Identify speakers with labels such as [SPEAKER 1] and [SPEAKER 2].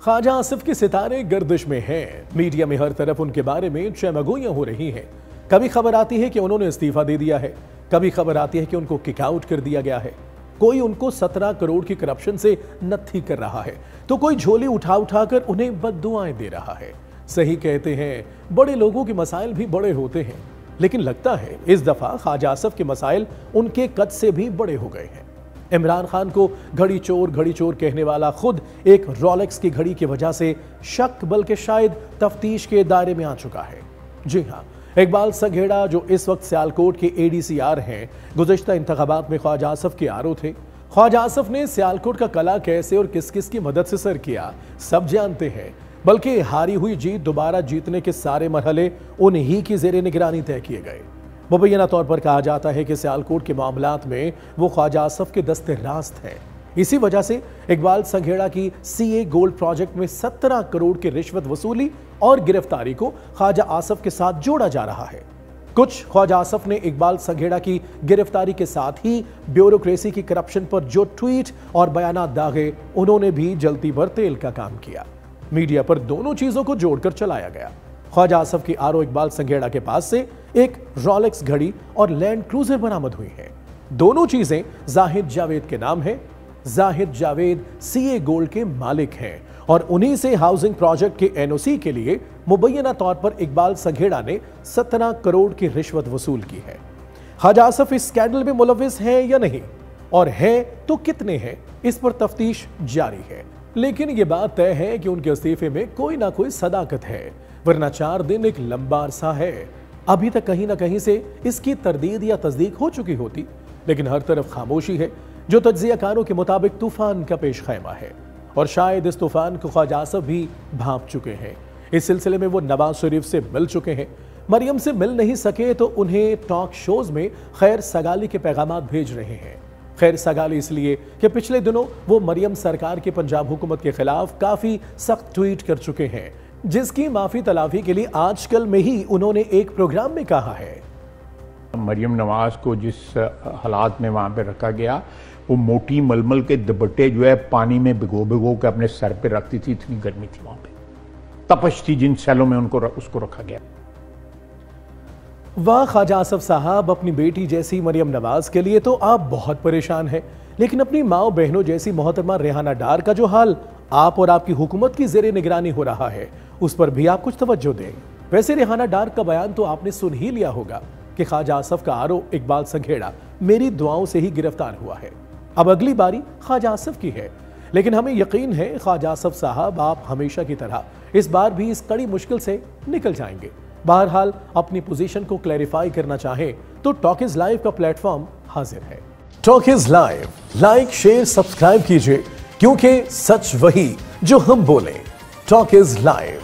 [SPEAKER 1] ख्वाजा आसिफ के सितारे गर्दिश में हैं। मीडिया में हर तरफ उनके बारे में चमगोइयां हो रही हैं। कभी खबर आती है कि उन्होंने इस्तीफा दे दिया है, कभी खबर आती है कि उनको किक आउट कर दिया गया है। कोई उनको 17 करोड़ की करप्शन से नत्थी कर रहा है, तो कोई झोली उठा उठाकर उन्हें बद्दुआएं दे रहा है। सही कहते हैं, बड़े लोगों के मसाइल भी बड़े होते हैं, लेकिन लगता है इस दफा ख्वाजा आसिफ के मसाइल उनके कद से भी बड़े हो गए हैं। इमरान खान को घड़ी चोर कहने वाला खुद एक रोलेक्स की घड़ी की वजह से शक बल्कि शायद तफ्तीश के दायरे में आ चुका है। जी हाँ, इकबाल संघेड़ा जो इस वक्त सियालकोट के ADCR हैं, गुज़श्ता इंतखाबात में ख्वाजा आसिफ के RO थे। ख्वाजा आसिफ ने सियालकोट का कला कैसे और किस किस की मदद से सर किया सब जानते हैं, बल्कि हारी हुई जीत दोबारा जीतने के सारे मरहले उन्हीं की जेर निगरानी तय किए गए। मुबैना तौर पर कहा जाता है कि सियालकोट के मामलात में वो ख्वाजा आसिफ के दस्ते रास्त हैं। इसी वजह से इकबाल संघेड़ा की CA गोल्ड प्रोजेक्ट में 17 करोड़ की रिश्वत वसूली और गिरफ्तारी को ख्वाजा आसिफ के साथ जोड़ा जा रहा है। कुछ ख्वाजा आसिफ ने इकबाल संघेड़ा की गिरफ्तारी के साथ ही ब्यूरोक्रेसी की करप्शन पर जो ट्वीट और बयानात दागे, उन्होंने भी जलती पर तेल का काम किया। मीडिया पर दोनों चीजों को जोड़कर चलाया गया। ख्वाजा आसिफ की RO इकबाल संघेड़ा के पास से एक रोलेक्स घड़ी और लैंड क्रूजर बरामद हुई है। दोनों चीजें जाहिद जावेद के नाम है। जाहिद जावेद CA गोल्ड के मालिक हैं और उन्हीं से हाउसिंग प्रोजेक्ट के NOC के लिए मुबैना तौर पर इकबाल संघेड़ा ने 17 करोड़ की रिश्वत वसूल की है। ख्वाजा आसिफ इस स्कैंडल में मुलविस है या नहीं, और है तो कितने हैं, इस पर तफ्तीश जारी है। लेकिन यह बात तय है कि उनके इस्तीफे में कोई ना कोई सदाकत है, वरना 4 दिन एक लंबा अरसा है। अभी तक कहीं ना कहीं से इसकी तरदीद या तस्दीक हो चुकी होती, लेकिन हर तरफ खामोशी है, जो तज्जियाकारों के मुताबिक तूफान का पेश खैमा है। और शायद इस तूफान को ख्वाजा आसिफ भी भांप चुके हैं। इस सिलसिले में वो नवाज शरीफ से मिल चुके हैं। मरियम से मिल नहीं सके तो उन्हें टॉक शोज में खैर सगाली के पैगामात भेज रहे हैं। खैर सगाली इसलिए कि पिछले दिनों वो मरियम सरकार की पंजाब हुकूमत के खिलाफ काफी सख्त ट्वीट कर चुके हैं, जिसकी माफी तलाफी के लिए आजकल में ही उन्होंने एक प्रोग्राम में कहा है।
[SPEAKER 2] मरियम नवाज को जिस हालात में वहां पे रखा गया, वो मोटी मलमल के दुपट्टे जो है पानी में भिगो के अपने सर पे रखती थी, इतनी गर्मी थी वहां पे, तपश थी जिन सैलों में उसको रखा गया।
[SPEAKER 1] वाह ख्वाजा आसिफ साहब, अपनी बेटी जैसी मरियम नवाज के लिए तो आप बहुत परेशान हैं, लेकिन अपनी माओ बहनों जैसी मोहतरमा रेहाना डार का जो हाल आप और आपकी हुकूमत की जेर निगरानी हो रहा है, उस पर भी आप कुछ तवज्जो दें। वैसे रेहाना डार का बयान तो आपने सुन ही लिया होगा कि ख्वाजा आसिफ का RO इकबाल संघेड़ा मेरी दुआओं से ही गिरफ्तार हुआ है। अब अगली बारी ख्वाजा आसिफ की है, लेकिन हमें यकीन है ख्वाजा आसिफ साहब आप हमेशा की तरह इस बार भी इस कड़ी मुश्किल से निकल जाएंगे। बहरहाल अपनी पोजीशन को क्लैरिफाई करना चाहें तो टॉकीज लाइव का प्लेटफॉर्म हाजिर है। Talkies live, like share subscribe कीजिए, क्योंकि सच वही जो हम बोले। Talkies live.